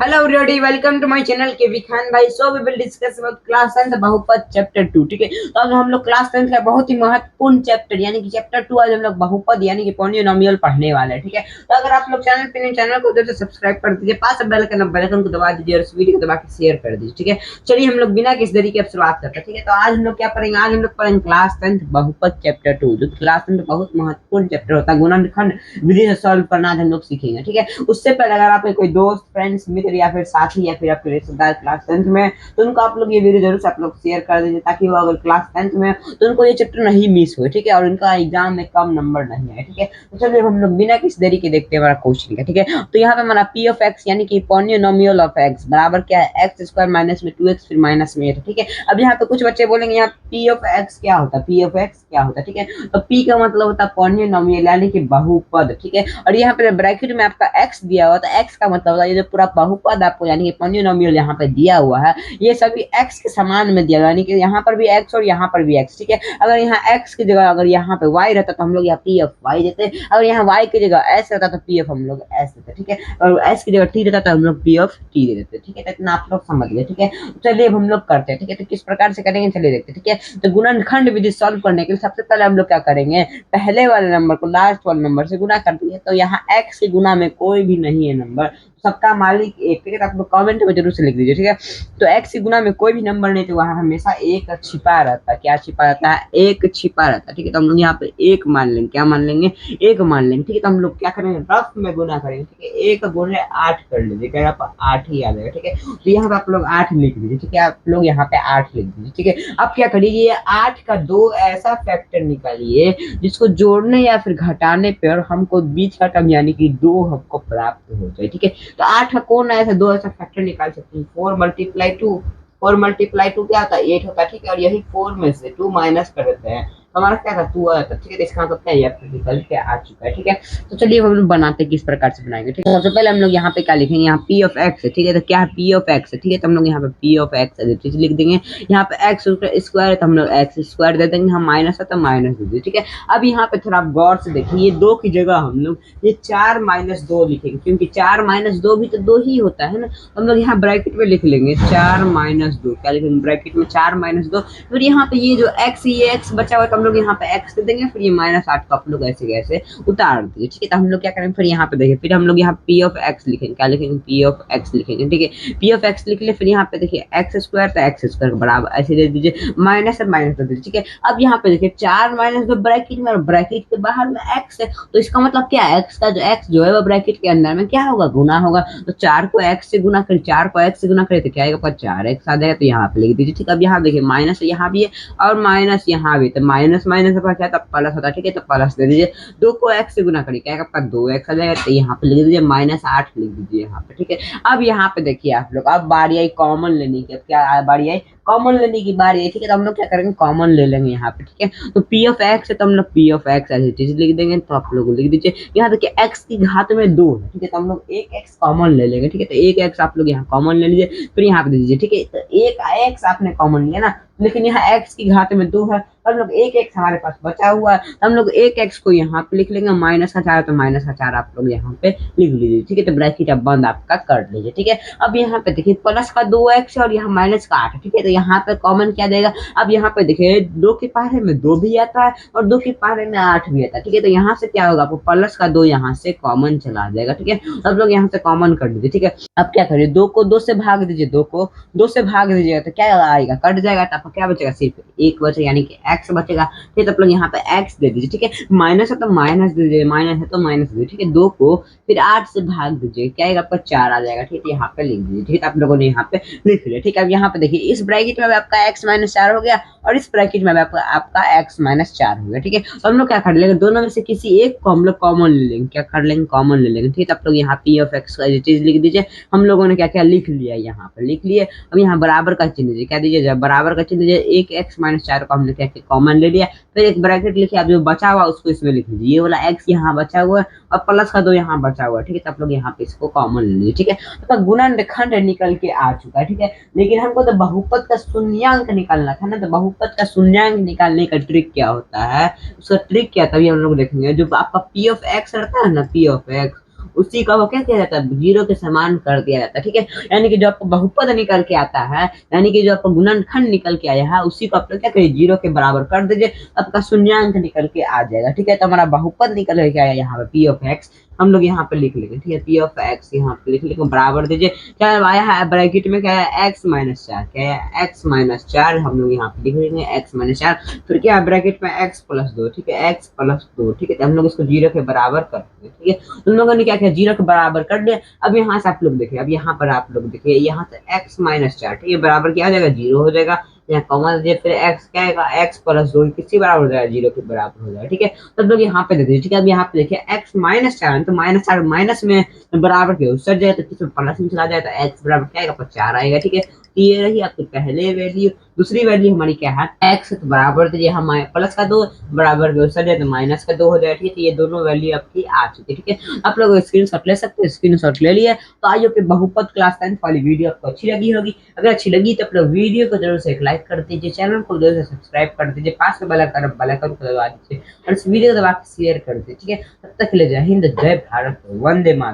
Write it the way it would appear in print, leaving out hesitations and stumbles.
Hello everybody, welcome to my channel के विखान भाई। So we will discuss about class 10 बहुपद चैप्टर 2। ठीक है, तो आज हम लोग क्लास 10 का बहुत ही महत्वपूर्ण चैप्टर यानी कि चैप्टर 2 आज हम लोग बहुपद यानी कि पॉलिनोमियल पढ़ने वाले हैं। ठीक है, तो अगर आप लोग चैनल पे नहीं, चैनल को उधर से सब्सक्राइब कर दीजिए, पास बेल आइकन को दबा दीजिए और इस वीडियो को दबा के शेयर कर दीजिए। ठीक है, चलिए हम लोग बिना किसी देरी के शुरुआत करते हैं। ठीक है, तो आज हम लोग क्या पढ़ेंगे? आज हम लोग पढ़ेंगे क्लास 10 बहुपद चैप्टर 2, जो क्लास 10 बहुत महत्वपूर्ण चैप्टर होता है। गुणनखंड विधि से सॉल्व करना आज हम लोग सीखेंगे। ठीक है, उससे पहले अगर आपके कोई दोस्त, फ्रेंड्स, मित्र या फिर साथी या फिर आपके रिश्तेदार क्लास 10th में, तो उनको आप लोग ये वीडियो जरूर से आप लोग शेयर कर दीजिए, ताकि वो अगर क्लास 10th में तो उनको ये चैप्टर नहीं मिस हो। ठीक है, और उनका एग्जाम में कम नंबर नहीं आए। ठीक है, तो चलिए हम लोग बिना किसी देरी के देखते हैं हमारा क्वेश्चन का। ठीक है, तो यहाँ पे हमारा पी ऑफ एक्स यानी कि पॉलिनोमियल ऑफ एक्स बराबर क्या है? एक्स स्क्वायर माइनस में 2x फिर माइनस में 8। ठीक है, अब यहाँ पे कुछ बच्चे बोलेंगे यहाँ पी ऑफ एक्स क्या होता है, पी ऑफ एक्स क्या होता है? ठीक है, तो पी का मतलब होता है पॉलिनोमियल यानी कि बहुपद। ठीक है, और यहाँ पे ब्रैकेट में आपका एक्स दिया हुआ था, एक्स का मतलब होता है ये जो पूरा बहुपद आपको यानी कि पॉलिनोमियल यहाँ पे दिया हुआ है, ये सभी एक्स के समान में दिया हुआ, यानी कि यहाँ पर भी एक्स और यहाँ पर भी एक्स। ठीक है, अगर यहाँ एक्स की जगह अगर यहाँ पे वाई रहता तो हम लोग यहाँ पी ऑफ वाई देते, अगर यहाँ वाई की जगह एस रहता तो पी ऑफ हम लोग एस देते। ठीक है, और एस की जगह टी रहता तो हम लोग पी ऑफ टी दे देते। ठीक है, तो इतना आप लोग समझ गए। ठीक है, चलिए अब हम लोग करते हैं। ठीक है, तो किस प्रकार से करेंगे चलिए देखते हैं। ठीक है, तो गुणनखंड विधि सॉल्व करने के लिए सबसे पहले हम लोग क्या करेंगे? पहले वाले नंबर को लास्ट वाले नंबर से गुना कर दिए, तो यहाँ एक्स के गुना में कोई भी नहीं है नंबर, सबका मालिक एक। ठीक है, तो आप लोग कमेंट में जरूर से लिख दीजिए। ठीक है, तो एक्स के गुना में कोई भी नंबर नहीं तो वहां हमेशा एक छिपा रहता है। क्या छिपा रहता है? एक छिपा रहता है। ठीक है, तो हम लोग यहाँ पे एक मान लेंगे। क्या मान लेंगे? एक मान लेंगे। ठीक है, तो हम लोग क्या करेंगे? रफ में गुना करेंगे। ठीक है, एक गुणे 8 कर लीजिए, क्या आप 8 ही आ जाएगा। ठीक है, तो यहाँ पे आप लोग 8 लिख दीजिए। ठीक है, आप लोग यहाँ पे 8 लिख दीजिए। ठीक है, अब क्या करिए? 8 का दो ऐसा फैक्टर निकालिए जिसको जोड़ने या फिर घटाने पर हमको बीच का टर्म यानी कि 2 हमको प्राप्त हो जाए। ठीक है, तो 8 का कौन ऐसा दो ऐसा फैक्टर निकाल सकते हैं? 4 मल्टीप्लाई 2, 4 मल्टीप्लाई 2 क्या होता है? 8 होता है। ठीक है, और यही 4 में से 2 माइनस कर देते हैं, हमारा क्या था? 2 आता है। ठीक है, तो इसका मतलब क्या है? निकल के आ चुका है। ठीक है, तो चलिए हम लोग बनाते हैं, किस प्रकार से बनाएंगे। ठीक है, सबसे पहले हम लोग यहाँ पे क्या लिखेंगे? यहाँ पी ऑफ एक्स है। ठीक है, तो क्या है? पी ऑफ एक्स है। ठीक है, तो हम लोग यहाँ पे पी ऑफ एक्स लिख देंगे। यहाँ पे एक्स स्क्वायर है तो हम लोग एक्स स्क्वायर दे देंगे, हम माइनस है तो माइनस दे देंगे। ठीक है, अब यहाँ पे थोड़ा आप गौर से देखिए, ये 2 की जगह हम लोग ये 4 माइनस 2 लिखेंगे, क्योंकि 4 माइनस 2 भी तो 2 ही होता है ना। हम लोग यहाँ ब्रैकेट में लिख लेंगे 4 माइनस 2। क्या लिखेंगे ब्रैकेट में? 4 माइनस 2। फिर यहाँ पे ये जो एक्स, ये एक्स बचा हुआ तो हम लोग यहाँ पे एक्स दे देंगे, फिर ये माइनस 8 को आप लोग ऐसे कैसे उतार दीजिए। ठीक है, तो हम लोग क्या करेंगे? फिर यहाँ पे देखिए, फिर हम लोग यहाँ पी ऑफ एक्स लिखेंगे। क्या लिखेंगे? पी ऑफ एक्स लिखेंगे। ठीक है, पी ऑफ एक्स लिख ले, फिर यहाँ पे देखिए एक्स स्क्वायर तो एक्स स्क्वायर बराबर ऐसे दे दीजिए, माइनस है माइनस दे दीजिए। ठीक है, अब यहाँ पे देखिए 4 माइनस 2 ब्रैकेट में और ब्रैकेट के बाहर में एक्स है, तो इसका मतलब क्या है? एक्स का जो एक्स जो है वो ब्रैकेट के अंदर में क्या होगा? गुना होगा। तो 4 को एक्स से गुना करें, 4 को एक्स से गुना करें तो क्या आएगा? 4 एक्स आ जाएगा, तो यहाँ पे लिख दीजिए। ठीक है, अब यहाँ देखिए माइनस यहाँ भी है और माइनस यहाँ भी, तो माइनस माइनस का क्या था? प्लस होता है। ठीक है, तो प्लस दे दीजिए। 2 को एक्स से गुना करिए, क्या आएगा? आपका 2 एक्स आ जाएगा, तो यहाँ पे लिख दीजिए माइनस 8 लिख दीजिए यहाँ पे। ठीक है, अब यहाँ पे देखिए आप लोग, अब बारी आई कॉमन लेने की। अब क्या बारी आई? कॉमन लेने की बारी है। ठीक है, तो हम लोग क्या करेंगे? कॉमन ले लेंगे यहाँ पे। ठीक है, तो पी ऑफ एक्स है तो हम लोग पी ऑफ एक्स ऐसी चीज लिख देंगे, तो आप लोग लिख दीजिए। यहाँ देखिए एक्स की घात में 2 है। ठीक है, तो हम लोग एक एक्स कॉमन ले लेंगे। ठीक है, तो एक एक्स आप लोग यहाँ कॉमन ले लीजिए, फिर यहाँ पे दे दीजिए। ठीक है, तो एक एक्स आपने कॉमन लिया ना, लेकिन यहाँ एक्स की घात में 2 है, हम लोग एक एक्स हमारे पास बचा हुआ है, तो हम लोग एक एक्स को यहाँ पे लिख लेंगे, माइनस का 4 तो माइनस का 4 आप लोग यहाँ पे लिख लीजिए। ठीक है, तो ब्रैकेट अब बंद आपका कर लीजिए। ठीक है, अब यहाँ पे देखिए प्लस का 2 एक्स और यहाँ माइनस का 8। ठीक है, तो यहाँ पे कॉमन क्या देगा? अब यहाँ पे देखिए 2 के पारे में 2 भी आता है और 2 के पारे में 8 भी आता है। ठीक है, तो यहाँ से क्या होगा? आपको प्लस का 2 यहाँ से कॉमन चला जाएगा। ठीक है, अब लोग यहाँ से कॉमन कर दीजिए। ठीक है, अब क्या करिए? 2 को 2 से भाग दीजिए, 2 को 2 से भाग दीजिएगा तो क्या आएगा? कट जाएगा, तो आपका क्या बचेगा? सिर्फ एक बचेगा, यानी कि एक्स बचेगा। ठीक है, तो आप लोग यहाँ पे एक्स दे दीजिए। ठीक है, माइनस है तो माइनस दे दीजिए, माइनस है तो माइनस दे दीजिए। ठीक है, 2 को फिर 8 से भाग दीजिए, क्या आएगा? आपका 4 आ जाएगा। ठीक है, यहाँ पे लिख दीजिए। ठीक है, आप लोगों ने यहाँ पे लिख लिया। ठीक है, अब यहाँ पे देखिए इस ब्रैकेट में आपका x माइनस 4 हो गया और इस ब्रैकेट में आपका x माइनस 4 हो गया। ठीक है, तो हम लोग क्या कर लेंगे? दोनों में से किसी एक को हम लोग कॉमन ले लेंगे। क्या कर लेंगे? कॉमन ले लेंगे। ठीक है, तो आप लोग यहाँ पी ऑफ एक्स का चीज लिख दीजिए। हम लोगों ने क्या क्या लिख लिया? यहाँ पे लिख लिए। अब यहाँ बराबर का चिन्ह दीजिए। क्या दीजिए? जब बराबर का चिन्ह दीजिए, एक x माइनस 4 को हमने क्या कॉमन ले लिया, फिर एक ब्रैकेट लिखिए, अब जो बचा हुआ उसको इसमें लिख लीजिए। ये वाला x यहाँ बचा हुआ है और प्लस का 2 यहाँ बचा हुआ है। ठीक है, तो आप लोग यहाँ पे इसको कॉमन ले लीजिए। ठीक है, तो गुणनखंड निकल के आ चुका है। ठीक है, लेकिन हमको तो बहुपद का शून्यांक निकालना था ना, तो बहुपद का शून्यांक निकालने का ट्रिक क्या होता है? उसका ट्रिक क्या तभी हम लोग देखेंगे। जो आपका पी ऑफ एक्स रहता है ना, पी ऑफ एक्स, उसी का वो क्या किया जाता है, जीरो के समान कर दिया जाता है। ठीक है, यानी कि जो आपको बहुपद निकल के आता है, यानी कि जो आपको गुणनखंड निकल के आया है, उसी को आप लोग क्या करिए, जीरो के बराबर कर दीजिए, आपका शून्यांक निकल के आ जाएगा। ठीक है, तो हमारा बहुपद निकल के आया यहाँ पे पी ऑफ एक्स, हम लोग यहाँ पे लिख लेंगे। ठीक है, पी ऑफ एक्स यहाँ पे लिख लेंगे, बराबर दीजिए, क्या आया है ब्रैकेट में, क्या है एक्स माइनस चार, क्या है एक्स माइनस चार, हम लोग यहाँ पे लिख लेंगे एक्स माइनस चार, फिर क्या है ब्रैकेट में एक्स प्लस दो। ठीक है, एक्स प्लस दो। ठीक है, तो हम लोग इसको जीरो के बराबर कर देंगे। ठीक है, तुम लोगों ने क्या किया, जीरो के बराबर कर दिया। अब यहाँ से आप लोग देखिए, अब यहाँ पर आप लोग देखिए, यहाँ से एक्स माइनस चार, ठीक है, बराबर क्या हो जाएगा, जीरो हो जाएगा। यहाँ कॉमा दीजिए, फिर एक्स क्या आएगा, एक्स प्लस दो किसके बराबर हो जाएगा, जीरो के बराबर हो जाएगा। ठीक है, तब लोग यहाँ पे दे दीजिए। ठीक है, अब यहाँ पे देखिए एक्स माइनस चार, तो माइनस चार माइनस में बराबर के सट जाए, तो किसमें प्लस में चला जाए, तो एक्स बराबर क्या आएगा, चार आएगा। ठीक है, तो ये रही आपकी पहले वैल्यू। दूसरी वैल्यू हमारी क्या है, एक्स, तो बराबर दीजिए, हम प्लस का दो, बराबर के सट जाए तो माइनस का दो हो जाएगा। ठीक है, तो ये दोनों वैल्यू आपकी आ चुकी है। ठीक है, आप लोग स्क्रीनशॉट ले सकते हैं, स्क्रीनशॉट ले लिया। तो आइए पे बहुपद क्लास 10 वाली वीडियो आपको अच्छी लगी होगी। अगर अच्छी लगी तो आप लोग वीडियो को जरूर से एक लाइक कर दीजिए, चैनल को जरूर से सब्सक्राइब कर दीजिए, पास में बेल आइकन को दबा दीजिए और इस वीडियो को दबा के शेयर कर दीजिए। ठीक है, तब तक के लिए जय हिंद, जय भारत, वंदे मातरम।